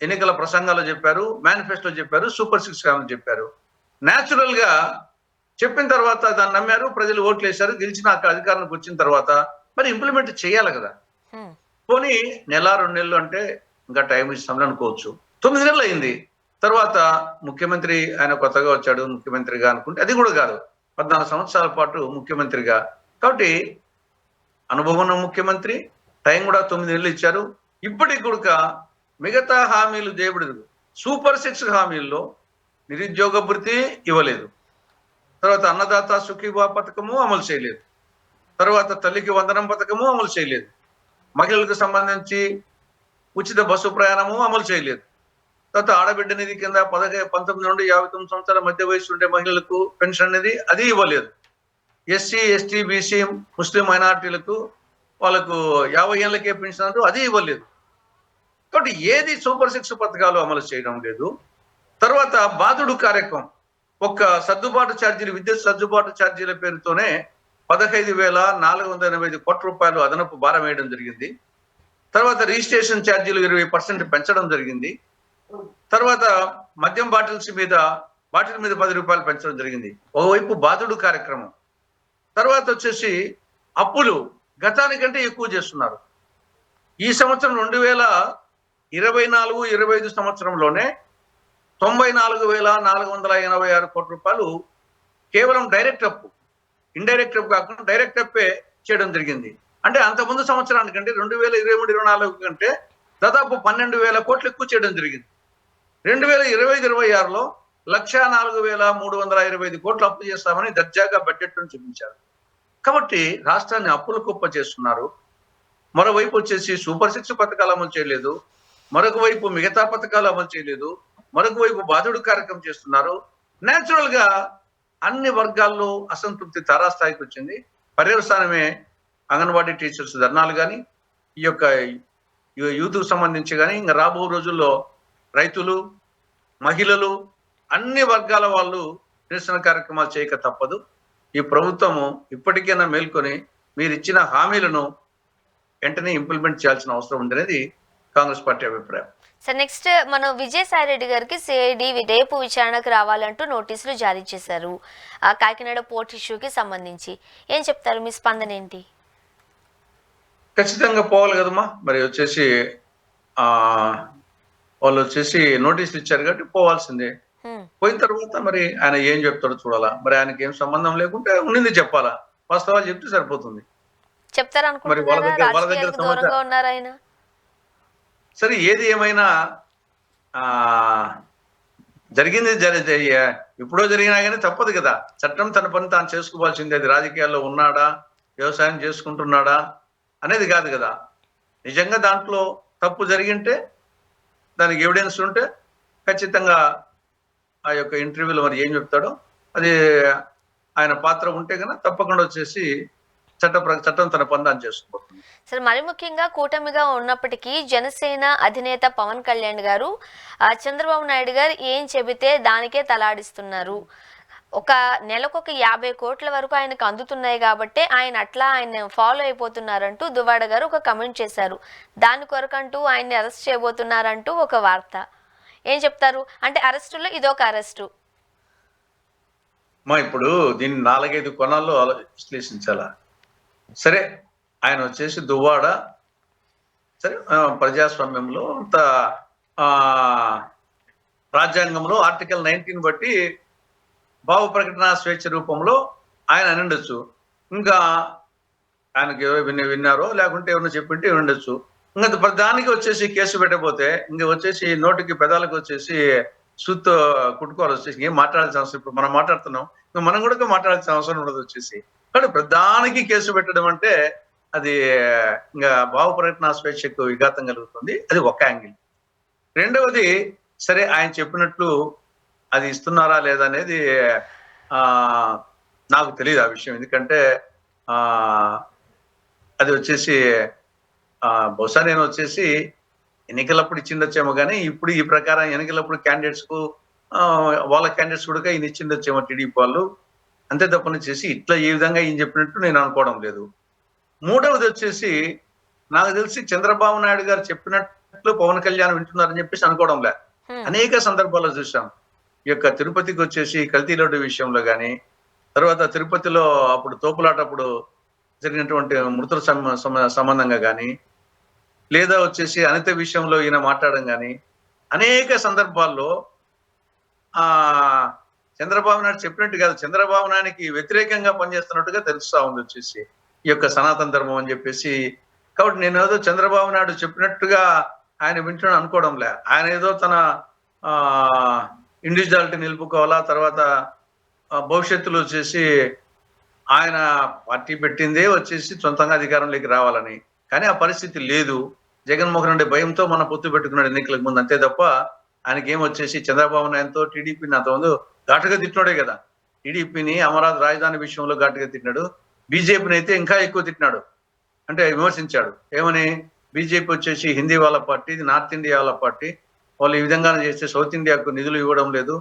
ఎన్నికల ప్రసంగాలు చెప్పారు, మేనిఫెస్టో చెప్పారు, సూపర్ 6 హామీలు చెప్పారు. న్యాచురల్ గా చెప్పిన తర్వాత దాన్ని నమ్మారు, ప్రజలు ఓట్లు వేశారు, గెలిచిన అధికారానికి వచ్చిన తర్వాత మరి ఇంప్లిమెంట్ చేయాలి కదా. పోనీ 1-2 నెలలు అంటే ఇంకా టైం ఇస్తామని అనుకోవచ్చు. 9 నెలలు అయింది. తర్వాత ముఖ్యమంత్రి ఆయన కొత్తగా వచ్చాడు ముఖ్యమంత్రిగా అనుకుంటే అది కూడా కాదు, 14 సంవత్సరాల పాటు ముఖ్యమంత్రిగా. కాబట్టి అనుభవం ఉన్న ముఖ్యమంత్రి, టైం కూడా 9 నెలలు ఇచ్చారు. ఇప్పటికి కూడా మిగతా హామీలు దేవుడు సూపర్ 6 హామీల్లో నిరుద్యోగ భృతి ఇవ్వలేదు, తర్వాత అన్నదాత సుఖీభా పథకము అమలు చేయలేదు, తర్వాత తల్లికి వందనం పథకము అమలు చేయలేదు, మహిళలకు సంబంధించి ఉచిత బస్సు ప్రయాణము అమలు చేయలేదు, తర్వాత ఆడబిడ్డ నిధి కింద 19 నుండి 59 సంవత్సరాల మధ్య వయసు ఉండే మహిళలకు పెన్షన్ అనేది అది ఇవ్వలేదు, ఎస్సీ ఎస్టీ బీసీ ముస్లిం మైనార్టీలకు వాళ్ళకు 50 ఏళ్ళకే పెన్షన్ అంటూ అది ఇవ్వలేదు. కాబట్టి ఏది సూపర్ 6 పథకాలు అమలు చేయడం లేదు. తర్వాత బాధుడు కార్యక్రమం, ఒక్క సర్దుబాటు ఛార్జీలు, విద్యుత్ సర్దుబాటు ఛార్జీల పేరుతోనే 15,485 కోట్ల రూపాయలు అదనపు భారం వేయడం జరిగింది. తర్వాత రిజిస్ట్రేషన్ ఛార్జీలు 20% పెంచడం జరిగింది. తర్వాత మద్యం బాటిల్ మీద 10 రూపాయలు పెంచడం జరిగింది. ఒకవైపు బాధుడు కార్యక్రమం. తర్వాత వచ్చేసి అప్పులు గతానికంటే ఎక్కువ చేస్తున్నారు. ఈ సంవత్సరం 2024-25 సంవత్సరంలోనే 94,486 కోట్ల రూపాయలు కేవలం డైరెక్ట్ అప్పు, ఇండైరెక్ట్ అప్పు కాకుండా డైరెక్ట్ అప్పే చేయడం జరిగింది. అంటే అంతకుముందు సంవత్సరానికంటే 2023-24 కంటే దాదాపు 12,000 కోట్లు ఎక్కువ చేయడం జరిగింది. 2025-26లో 1,04,325 కోట్లు అప్పు చేస్తామని దర్జాగా బడ్జెట్ చూపించారు. కాబట్టి రాష్ట్రాన్ని అప్పుల కుప్ప చేస్తున్నారు. మరోవైపు వచ్చేసి సూపర్ 6 పథకాలు అమలు చేయలేదు. మరొక వైపు మిగతా పథకాలు అమలు చేయలేదు. మరొక వైపు బాధుడు కార్యక్రమం చేస్తున్నారు. నేచురల్ గా అన్ని వర్గాల్లో అసంతృప్తి తారాస్థాయికి వచ్చింది. పర్యవసానమే అంగన్వాడీ టీచర్స్ ధర్నాలు కానీ, ఈ యొక్క యూత్ సంబంధించి కానీ, ఇంకా రాబో రోజుల్లో రైతులు, మహిళలు, అన్ని వర్గాల వాళ్ళు నిరసన కార్యక్రమాలు చేయక తప్పదు. ఈ ప్రభుత్వము ఇప్పటికైనా మేల్కొని మీరు ఇచ్చిన హామీలను వెంటనే ఇంప్లిమెంట్ చేయాల్సిన అవసరం ఉందనేది కాంగ్రెస్ పార్టీ అభిప్రాయం. సార్ నెక్స్ట్ మనం విజయసాయి రెడ్డి గారికి సిఐడి రేపు విచారణకు రావాలంటూ నోటీసులు జారీ చేశారు. కాకినాడ పోర్ట్ ఇష్యూకి సంబంధించి ఏం చెప్తారు, మీ స్పందన ఏంటి? ఖచ్చితంగా పోవాలి కదమ్మా. మరి వచ్చేసి వాళ్ళు వచ్చేసి నోటీసులు ఇచ్చారు కాబట్టి పోవాల్సిందే. పోయిన తర్వాత మరి ఆయన ఏం చెప్తాడో చూడాలా. మరి ఆయనకి ఏం సంబంధం లేకుంటే ఉండింది చెప్పాలా, వాస్తవాలు చెప్తే సరిపోతుంది. మరి వాళ్ళ దగ్గర సమాచారం సరే ఏది ఏమైనా జరిగింది ఎప్పుడో జరిగినా కానీ తప్పదు కదా. చట్టం తన పని తాను చేసుకోవాల్సింది. అది రాజకీయాల్లో ఉన్నాడా, వ్యవసాయం చేసుకుంటున్నాడా అనేది కాదు కదా. నిజంగా దాంట్లో తప్పు జరిగింటే, దానికి ఎవిడెన్స్ ఉంటే ఖచ్చితంగా ఆ యొక్క ఇంటర్వ్యూలో మరి ఏం చెప్తాడో అది ఆయన పాత్ర ఉంటే కనుక తప్పకుండా వచ్చేసి చట్టం తన పని తాను చేసుకుపోతుంది. సరే, మరి ముఖ్యంగా కూటమిగా ఉన్నప్పటికీ జనసేన అధినేత పవన్ కళ్యాణ్ గారు చంద్రబాబు నాయుడు గారు ఏం చెబితే దానికే తలాడిస్తున్నారు. ఒక నెలకు 50 కోట్ల వరకు ఆయనకు అందుతున్నాయి కాబట్టి ఆయన ఫాలో అయిపోతున్నారంటూ దువ్వాడ గారు ఒక కమెంట్ చేశారు. దాని కొరకంటూ ఆయన్ని అరెస్ట్ చేయబోతున్నారంటూ ఒక వార్త. ఏం చెప్తారు? అంటే అరెస్టులో ఇదొక అరెస్టు. ఇప్పుడు దీన్ని 4-5 కోణాల్లో విశ్లేషించాలా. సరే, ఆయన వచ్చేసి దువ్వాడ సరే ప్రజాస్వామ్యంలో అంత రాజ్యాంగంలో ఆర్టికల్ 19 బట్టి భావ ప్రకటన స్వేచ్ఛ రూపంలో ఆయన అనిండొచ్చు. ఇంకా ఆయనకి విన్నారో లేకుంటే ఏమన్నా చెప్పింటే ఉండొచ్చు. ఇంకా దానికి వచ్చేసి కేసు పెట్టకపోతే ఇంక వచ్చేసి నోటికి పెదాలకు వచ్చేసి సూత్తో కుట్టుకోవాలి. వచ్చేసి ఏం మాట్లాడాల్సిన అవసరం, ఇప్పుడు మనం మాట్లాడుతున్నాం, మనం కూడా మాట్లాడాల్సిన అవసరం ఉండదు వచ్చేసి. కానీ ప్రధానికి కేసు పెట్టడం అంటే అది ఇంకా భావ ప్రకటన స్వేచ్ఛకు విఘాతం కలుగుతుంది. అది ఒక యాంగిల్. రెండవది, సరే ఆయన చెప్పినట్లు అది ఇస్తున్నారా లేదా అనేది నాకు తెలియదు ఆ విషయం. ఎందుకంటే అది వచ్చేసి బహుశా నేను వచ్చేసి ఎన్నికలప్పుడు ఇచ్చిండొచ్చేమో, కానీ ఇప్పుడు ఈ ప్రకారం ఎన్నికలప్పుడు క్యాండిడేట్స్ కు వాళ్ళ క్యాండిడేట్స్ కూడా ఈయన ఇచ్చిండొచ్చేమో టీడీపీ వాళ్ళు. అంతే తప్పని చేసి ఇట్లా ఈ విధంగా ఈయన చెప్పినట్టు నేను అనుకోవడం లేదు. మూడవది వచ్చేసి నాకు తెలిసి చంద్రబాబు నాయుడు గారు చెప్పినట్లు పవన్ కళ్యాణ్ వింటున్నారని చెప్పేసి అనుకోవడం లే. అనేక సందర్భాల్లో చూసాం. ఈ యొక్క తిరుపతికి వచ్చేసి కల్తీ లడ్డు విషయంలో కానీ, తర్వాత తిరుపతిలో అప్పుడు తోపులాటప్పుడు జరిగినటువంటి మృతుల సంబంధంగా కానీ, లేదా వచ్చేసి అనిత విషయంలో ఈయన మాట్లాడడం కానీ, అనేక సందర్భాల్లో చంద్రబాబు నాయుడు చెప్పినట్టు కాదు, చంద్రబాబు నాయుడికి వ్యతిరేకంగా పనిచేస్తున్నట్టుగా తెలుస్తా ఉంది వచ్చేసి ఈ యొక్క సనాతన ధర్మం అని చెప్పేసి. కాబట్టి నేను ఏదో చంద్రబాబు నాయుడు చెప్పినట్టుగా ఆయన వింటున్నాను అనుకోవడంలే. ఆయన ఏదో తన ఇండివిజువాలిటీ నిలుపుకోవాలా, తర్వాత భవిష్యత్తులో వచ్చేసి ఆయన పార్టీ పెట్టిందే వచ్చేసి సొంతంగా అధికారంలోకి రావాలని. కానీ ఆ పరిస్థితి లేదు. జగన్మోహన్ రెడ్డి భయంతో మన పొత్తు పెట్టుకున్నాడు ఎన్నికలకు ముందు, అంతే తప్ప ఆయనకి ఏం వచ్చేసి చంద్రబాబు నాయుడుతో టీడీపీని అంతకుముందు ఘాటుగా తిట్టినాడే కదా. టీడీపీని అమరావతి రాజధాని విషయంలో ఘాటుగా తిట్టినాడు. బీజేపీని అయితే ఇంకా ఎక్కువ తిట్టినాడు, అంటే విమర్శించాడు. ఏమని? బీజేపీ వచ్చేసి హిందీ వాళ్ళ పార్టీ, ఇది నార్త్ ఇండియా వాళ్ళ పార్టీ, వాళ్ళు ఈ విధంగా చేస్తే సౌత్ ఇండియాకు నిధులు ఇవ్వడం లేదు,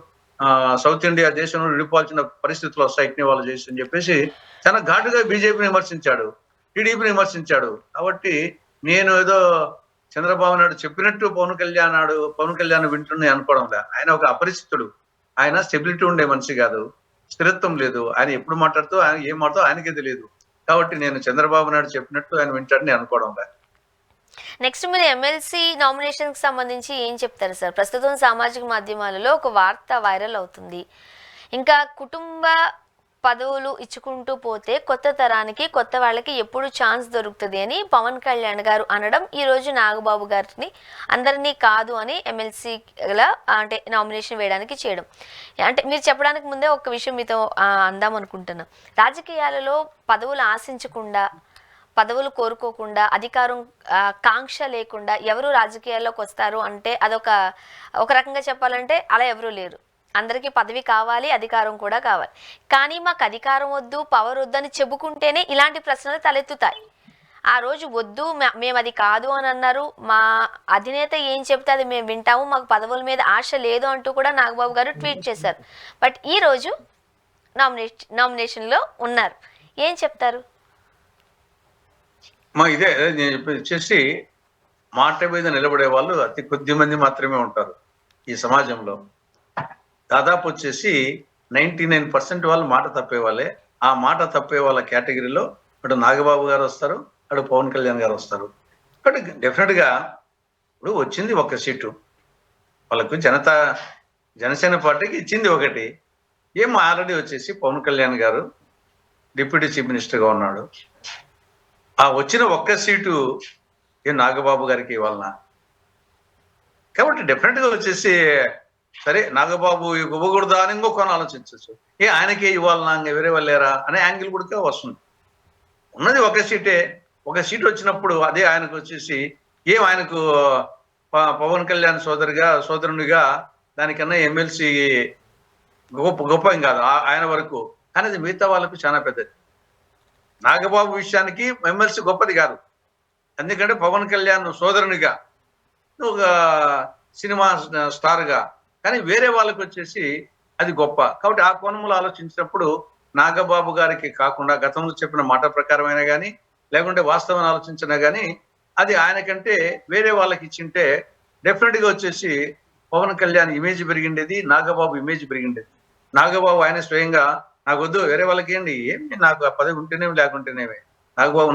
సౌత్ ఇండియా దేశంలో విడిపోవాల్సిన పరిస్థితులు వస్తాయి వాళ్ళు చేసి అని చెప్పేసి చాలా ఘాటుగా బీజేపీని విమర్శించాడు, టీడీపీని విమర్శించాడు. కాబట్టి నేను ఏదో చంద్రబాబు నాయుడు చెప్పినట్టు పవన్ కళ్యాణ్ వింటున్నాయి అనుకోవడం లేదు. ఆయన ఒక అపరిచితుడు. ఆయన స్టెబిలిటీ ఉండే మనిషి కాదు, స్థిరత్వం లేదు. ఆయన ఎప్పుడు మాట్లాడుతూ ఆయన ఏం మాట్లాడుతూ ఆయనకే తెలియదు. కాబట్టి నేను చంద్రబాబు నాయుడు చెప్పినట్టు ఆయన వింటాడని అనుకోవడం లేదు. నెక్స్ట్ మీరు ఎమ్మెల్సీ నామినేషన్ కి సంబంధించి ఏం చెప్తారు సార్? ప్రస్తుతం సామాజిక మాధ్యమాలలో ఒక వార్త వైరల్ అవుతుంది. ఇంకా కుటుంబ పదవులు ఇచ్చుకుంటూ పోతే కొత్త తరానికి కొత్త వాళ్ళకి ఎప్పుడు ఛాన్స్ దొరుకుతుంది అని పవన్ కళ్యాణ్ గారు అనడం, ఈరోజు నాగబాబు గారిని అందరినీ కాదు అని ఎమ్మెల్సీల అంటే నామినేషన్ వేయడానికి చేయడం. అంటే మీరు చెప్పడానికి ముందే ఒక విషయం మీతో అందాం అనుకుంటున్నా. రాజకీయాలలో పదవులు ఆశించకుండా, పదవులు కోరుకోకుండా, అధికారం కాంక్ష లేకుండా ఎవరు రాజకీయాల్లోకి వస్తారు అంటే ఒక రకంగా చెప్పాలంటే అలా ఎవరూ లేరు. అందరికీ పదవి కావాలి, అధికారం కూడా కావాలి. కానీ మాకు అధికారం వద్దు, పవర్ వద్దు అని చెప్పుకుంటేనే ఇలాంటి ప్రశ్నలు తలెత్తుతాయి. ఆ రోజు వద్దు, మేము అది కాదు అని అన్నారు. మా అధినేత ఏం చెప్తే అది మేము వింటాము, మాకు పదవుల మీద ఆశ లేదు అంటూ కూడా నాగబాబు గారు ట్వీట్ చేశారు. బట్ ఈరోజు నామినేషన్లో ఉన్నారు. ఏం చెప్తారు? ఇదే నేను వచ్చేసి మాట మీద నిలబడే వాళ్ళు అతి కొద్ది మంది మాత్రమే ఉంటారు ఈ సమాజంలో. దాదాపు వచ్చేసి 99% వాళ్ళు మాట తప్పే వాళ్ళే. ఆ మాట తప్పే వాళ్ళ కేటగిరీలో అటు నాగబాబు గారు వస్తారు, అటు పవన్ కళ్యాణ్ గారు వస్తారు. బట్ డెఫినెట్ గా ఇప్పుడు వచ్చింది ఒక సీటు వాళ్ళకు, జనసేన పార్టీకి ఇచ్చింది ఒకటి. ఆల్రెడీ వచ్చేసి పవన్ కళ్యాణ్ గారు డిప్యూటీ చీఫ్ మినిస్టర్ గా ఉన్నాడు. ఆ వచ్చిన ఒక్క సీటు నాగబాబు గారికి ఇవ్వాలనా? కాబట్టి డెఫినెట్ గా వచ్చేసి సరే నాగబాబు ఇవ్వకూడదా అని ఇంకొక ఆలోచించవచ్చు. ఆయనకే ఇవ్వాలన్నా, వేరే వాళ్ళేరా అనే యాంగిల్ కూడా వస్తుంది. ఉన్నది ఒక సీటే. ఒక సీట్ వచ్చినప్పుడు అదే ఆయనకు వచ్చేసి ఆయనకు పవన్ కళ్యాణ్ సోదరునిగా దానికన్నా ఎమ్మెల్సీ గొప్ప ఏం కాదు ఆయన వరకు. కానీ అది మిగతా వాళ్ళకు చాలా పెద్దది. నాగబాబు విషయానికి ఎమ్మెల్సీ గొప్పది కాదు. ఎందుకంటే పవన్ కళ్యాణ్ సోదరునిగా, ఒక సినిమా స్టార్గా, కానీ వేరే వాళ్ళకి వచ్చేసి అది గొప్ప. కాబట్టి ఆ కోణంలో ఆలోచించినప్పుడు నాగబాబు గారికి కాకుండా గతంలో చెప్పిన మాట ప్రకారమైనా కానీ, లేకుంటే వాస్తవం ఆలోచించినా కానీ, అది ఆయనకంటే వేరే వాళ్ళకి ఇచ్చింటే డెఫినెట్ గా వచ్చేసి పవన్ కళ్యాణ్ ఇమేజ్ పెరిగిండేది, నాగబాబు ఇమేజ్ పెరిగిండేది. నాగబాబు ఆయన స్వయంగా నాకు వద్దు, వేరే వాళ్ళకి ఏంటి, ఏమి నాకు ఆ పదవి ఉంటేనేమి లేకుంటేనేమి,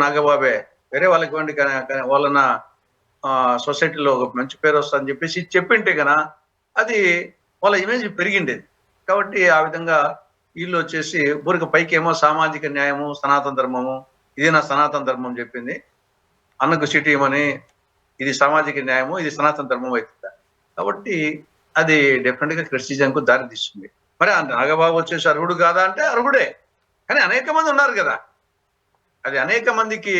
నాగబాబే, వేరే వాళ్ళకి ఇవ్వండి, వాళ్ళన సొసైటీలో ఒక మంచి పేరు వస్తుందని చెప్పేసి చెప్పింటే కన్నా అది వాళ్ళ ఇమేజ్ పెరిగిండేది. కాబట్టి ఆ విధంగా వీళ్ళు వచ్చేసి ఊరికి పైకి ఏమో సామాజిక న్యాయము, సనాతన ధర్మము, ఇది నా సనాతన ధర్మం చెప్పింది, అన్నకు సీటు ఇవ్వమని, ఇది సామాజిక న్యాయము, ఇది సనాతన ధర్మం అవుతుంది. కాబట్టి అది డెఫినెట్ గా క్రిస్టిజంకు దారి తీస్తుంది. మరి నాగబాబు వచ్చేసి అర్హుడు కాదా అంటే అర్హుడే. కానీ అనేక మంది ఉన్నారు కదా, అది అనేక మందికి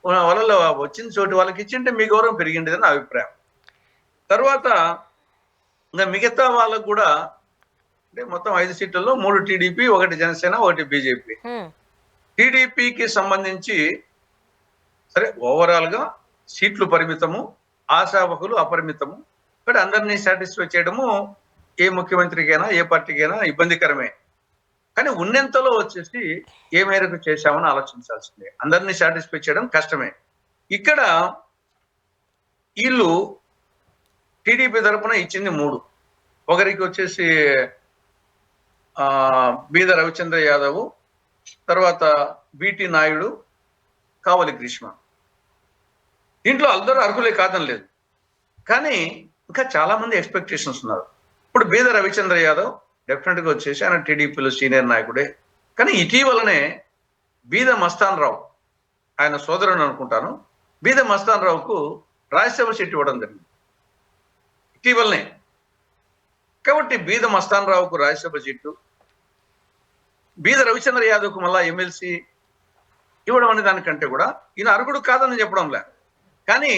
వాళ్ళలో వచ్చిన చోటు వాళ్ళకి ఇచ్చింటే మీ గౌరవం పెరిగిండేదని నా అభిప్రాయం. తర్వాత ఇంకా మిగతా వాళ్ళకు కూడా అంటే మొత్తం 5 సీట్లలో 3 టీడీపీ, 1 జనసేన, 1 బీజేపీ. టీడీపీకి సంబంధించి సరే ఓవరాల్ గా సీట్లు పరిమితము, ఆశావకులు అపరిమితము. బట్ అందరినీ సాటిస్ఫై చేయడము ఏ ముఖ్యమంత్రికైనా, ఏ పార్టీకైనా ఇబ్బందికరమే. కానీ ఉన్నంతలో వచ్చేసి ఏ మేరకు చేశామని ఆలోచించాల్సిందే. అందరినీ సాటిస్ఫై చేయడం కష్టమే. ఇక్కడ వీళ్ళు టీడీపీ తరఫున ఇచ్చింది 3. ఒకరికి వచ్చేసి బీద రవిచంద్ర యాదవ్, తర్వాత బిటి నాయుడు, కావలి గ్రీష్మ. దీంట్లో అందరూ అర్హులే కాదని లేదు, కానీ ఇంకా చాలా మంది ఎక్స్పెక్టేషన్స్ ఉన్నారు. ఇప్పుడు బీద రవిచంద్ర యాదవ్ డెఫినెట్ గా వచ్చేసి ఆయన టీడీపీలో సీనియర్ నాయకుడే. కానీ ఇటీవలనే బీద మస్తాన్ రావు, ఆయన సోదరుని అనుకుంటాను, బీద మస్తాన్ రావుకు రాజ్యసభ సీట్ ఇవ్వడం జరిగింది ఇటీవలనే. కాబట్టి బీద మస్తాన్ రావుకు రాజ్యసభ సీటు, బీద రవిచంద్ర యాదవ్కు మళ్ళా ఎమ్మెల్సీ ఇవ్వడం అనే దానికంటే కూడా ఈయన అర్హుడు కాదని చెప్పడంలే. కానీ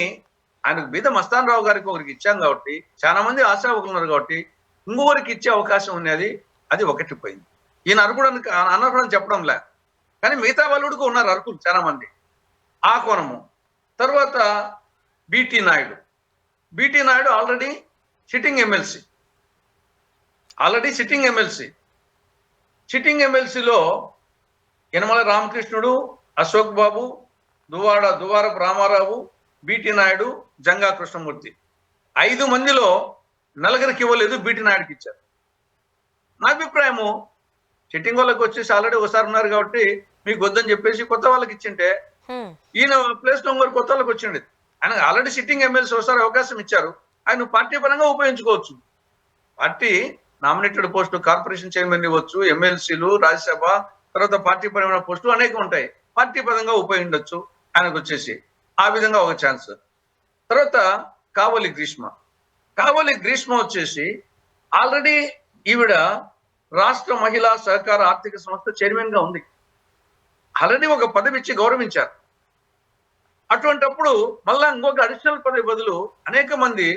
ఆయనకు బీద మస్తాన్ రావు గారికి ఒకరికి ఇచ్చాం కాబట్టి, చాలా మంది ఆశావకులు ఉన్నారు కాబట్టి ఇంకొకరికి ఇచ్చే అవకాశం ఉన్నది, అది ఒకటి పోయింది. ఈయన అర్హుడు అనర్హుడని చెప్పడంలే, కానీ మిగతా వాళ్ళు ఉన్నారు అర్హులు చాలా మంది, ఆ కోణము. తర్వాత బిటి నాయుడు ఆల్రెడీ సిట్టింగ్ ఎమ్మెల్సీలో యనమల రామకృష్ణుడు, అశోక్ బాబు, దువారపు రామారావు, బిటి నాయుడు, జంగా కృష్ణమూర్తి, 5 మందిలో 4 ఇవ్వలేదు, బిటి నాయుడుకి ఇచ్చారు. నా అభిప్రాయము సిట్టింగ్ వాళ్ళకి వచ్చేసి ఆల్రెడీ ఒకసారి ఉన్నారు కాబట్టి మీకు వద్దని చెప్పేసి కొత్త వాళ్ళకి ఇచ్చింటే ఈయన ప్లేస్ లో కొత్త వాళ్ళకి వచ్చిండేది. ఆయన ఆల్రెడీ సిట్టింగ్ ఎమ్మెల్సీ ఒకసారి అవకాశం ఇచ్చారు, ఆయన పార్టీ పరంగా ఉపయోగించుకోవచ్చు. Party nominated post corporation chairman ఇవ్వచ్చు, ఎమ్మెల్సీలు, రాజ్యసభ, తర్వాత పార్టీ పరమైన పోస్టులు అనేకం ఉంటాయి. పార్టీ పరంగా ఉపయోగించవచ్చు ఆయనకు వచ్చేసి. ఆ విధంగా ఒక ఛాన్స్. తర్వాత కావలి గ్రీష్మ వచ్చేసి ఆల్రెడీ ఈవిడ రాష్ట్ర మహిళా సహకార ఆర్థిక సంస్థ చైర్మన్ గా ఉంది. ఆల్రెడీ ఒక పదవి ఇచ్చి గౌరవించారు. అటువంటప్పుడు మళ్ళా ఇంకొక అడిషనల్ పదవి బదులు అనేక మంది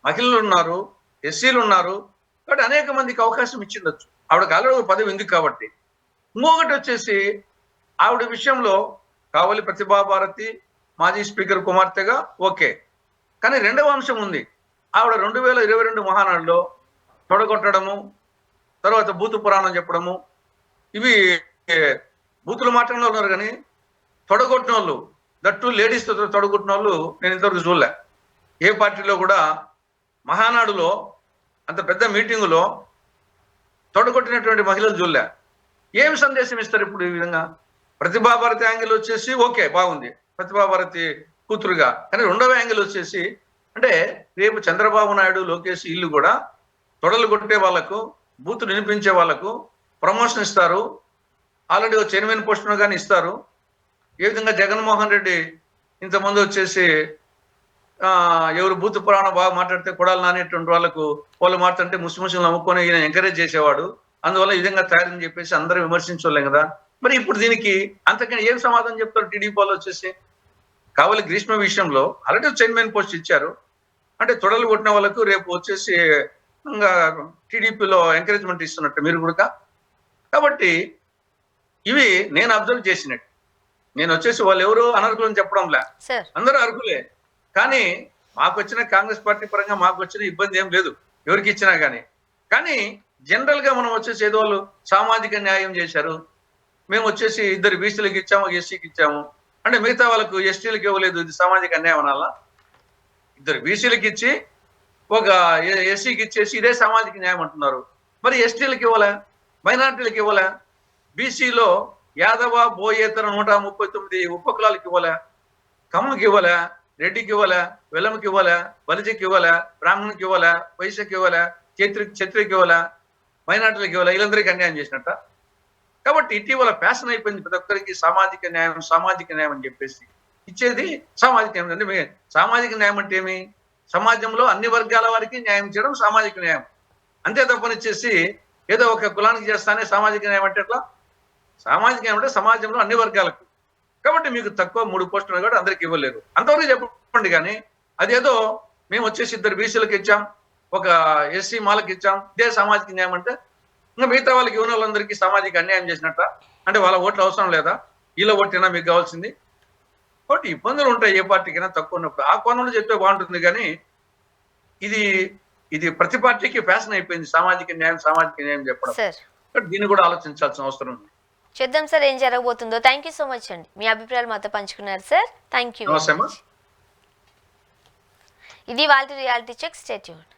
మహిళలు ఉన్నారు, ఎస్సీలు ఉన్నారు, కాబట్టి అనేక మందికి అవకాశం ఇచ్చిండొచ్చు. ఆవిడకి ఆల్రెడీ ఒక పదవి ఉంది కాబట్టి. ఇంకొకటి వచ్చేసి ఆవిడ విషయంలో కావలి ప్రతిభాభారతి మాజీ స్పీకర్ కుమార్తెగా ఓకే. కానీ రెండవ అంశం ఉంది. ఆవిడ 2022 మహానాడులో తొడగొట్టడము, తర్వాత బూతు పురాణం చెప్పడము, ఇవి బూతులు మాట్లాడిన వాళ్ళు ఉన్నారు కానీ తొడగొట్టిన వాళ్ళు, దట్టు లేడీస్ తొడగొట్టిన వాళ్ళు నేను ఇంతవరకు చూడలే. ఏ పార్టీలో కూడా మహానాడులో అంత పెద్ద మీటింగులో తొడగొట్టినటువంటి మహిళలు చూడలే. ఏం సందేశం ఇస్తారు ఇప్పుడు ఈ విధంగా? ప్రతిభాభారతి యాంగిల్ వచ్చేసి ఓకే బాగుంది, ప్రతిభాభారతి కూతురుగా. కానీ రెండవ యాంగిల్ వచ్చేసి అంటే రేపు చంద్రబాబు నాయుడు, లోకేష్ ఇల్లు కూడా తొడలు కొట్టే వాళ్లకు, బూతులు వినిపించే వాళ్లకు ప్రమోషన్ ఇస్తారు. ఆల్రెడీ ఒక చైర్మన్ పోస్టును కానీ ఇస్తారు. ఏ విధంగా జగన్మోహన్ రెడ్డి ఇంతమంది వచ్చేసి ఎవరు బూతు పురాణం బాగా మాట్లాడితే కొడాలి నానేటువంటి వాళ్ళకు వాళ్ళు మాట్లాడితే ముస్లింలు నమ్ముకొని ఈయన ఎంకరేజ్ చేసేవాడు. అందువల్ల ఈ విధంగా తయారని చెప్పేసి అందరూ విమర్శించలేం కదా. మరి ఇప్పుడు దీనికి అంతకన్నా ఏం సమాధానం చెప్తారు టీడీపీ వాళ్ళు వచ్చేసి? కావలి గ్రీష్మ విషయంలో ఆల్రెడీ చైర్మన్ పోస్ట్ ఇచ్చారు. అంటే తొడలు కొట్టిన వాళ్ళకు రేపు వచ్చేసి ఇంకా టీడీపీలో ఎంకరేజ్మెంట్ ఇస్తున్నట్టు మీరు కూడా. కాబట్టి ఇవి నేను అబ్జర్వ్ చేసినట్టు. నేను వచ్చేసి వాళ్ళు ఎవరు అనర్హులని చెప్పడంలే, అందరూ అర్హులే. కానీ మాకు వచ్చిన కాంగ్రెస్ పార్టీ పరంగా మాకు వచ్చిన ఇబ్బంది ఏం లేదు ఎవరికి ఇచ్చినా కానీ. కానీ జనరల్ గా మనం వచ్చేసి ఏదో వాళ్ళు సామాజిక న్యాయం చేశారు, మేము వచ్చేసి 2 బీసీలకు ఇచ్చాము, ఎస్సీకి ఇచ్చాము అంటే మిగతా వాళ్ళకు ఎస్టీలకు ఇవ్వలేదు, ఇది సామాజిక అన్యాయం అనాలా? 2 బీసీలకు ఇచ్చి ఒక ఎస్సీకి ఇచ్చేసి ఇదే సామాజిక న్యాయం అంటున్నారు. మరి ఎస్టీలకు ఇవ్వలే, మైనార్టీలకు ఇవ్వలే, బీసీలో యాదవ బోయేతర 139 ఉపకులాలకు ఇవ్వలే, కమ్మకి ఇవ్వలే, రెడ్డికి ఇవ్వలే, వెల్లమకి ఇవ్వలే, బలిజకి ఇవ్వలే, బ్రాహ్మణునికి ఇవ్వలే, వైశ్యకి ఇవ్వలే, క్షత్రికి ఇవ్వలే, మైనార్టీలకు ఇవ్వలే, వీళ్ళందరికీ అన్యాయం చేసినట్ట. కాబట్టి ఇటీవల ఫ్యాషన్ అయిపోయింది ప్రతి ఒక్కరికి సామాజిక న్యాయం అని చెప్పేసి ఇచ్చేది. సామాజిక న్యాయం అంటే సామాజిక న్యాయం అంటే ఏమి? సమాజంలో అన్ని వర్గాల వారికి న్యాయం చేయడం సామాజిక న్యాయం. అంతే తప్పనిచ్చేసి ఏదో ఒక కులానికి చేస్తానే సామాజిక న్యాయం అంటే ఎట్లా? సామాజిక న్యాయం అంటే సమాజంలో అన్ని వర్గాలకు. కాబట్టి మీకు తక్కువ 3 పోస్టులు కూడా అందరికి ఇవ్వలేరు అంతవరకు చెప్పండి. కానీ అదేదో మేము వచ్చేసి 2 బీసీలకు ఇచ్చాం, ఒక ఎస్సీ మాలకు ఇచ్చాం, ఇదే సామాజిక న్యాయం అంటే ఇంకా మిగతా వాళ్ళకి ఇవ్వని వాళ్ళందరికీ సామాజిక అన్యాయం చేసినట్ట. అంటే వాళ్ళ ఓట్లు అవసరం లేదా? వీళ్ళ ఓట్లైనా మీకు కావాల్సింది? కాబట్టి ఇబ్బందులు ఉంటాయి ఏ పార్టీకైనా తక్కువ ఉన్నప్పుడు. ఆ కోణంలో చెప్తే బాగుంటుంది. కానీ ఇది ప్రతి పార్టీకి ఫ్యాషన్ అయిపోయింది సామాజిక న్యాయం చెప్పడం. దీన్ని కూడా ఆలోచించాల్సిన అవసరం ఉంది. చూద్దాం సార్ ఏం జరగబోతుందో. థ్యాంక్ యూ సో మచ్ అండి, మీ అభిప్రాయాలు మాతో పంచుకున్నారు సార్. Thank you. నమస్తే. ఇది వాళ్ళ రియాలిటీ చెక్. Stay tuned.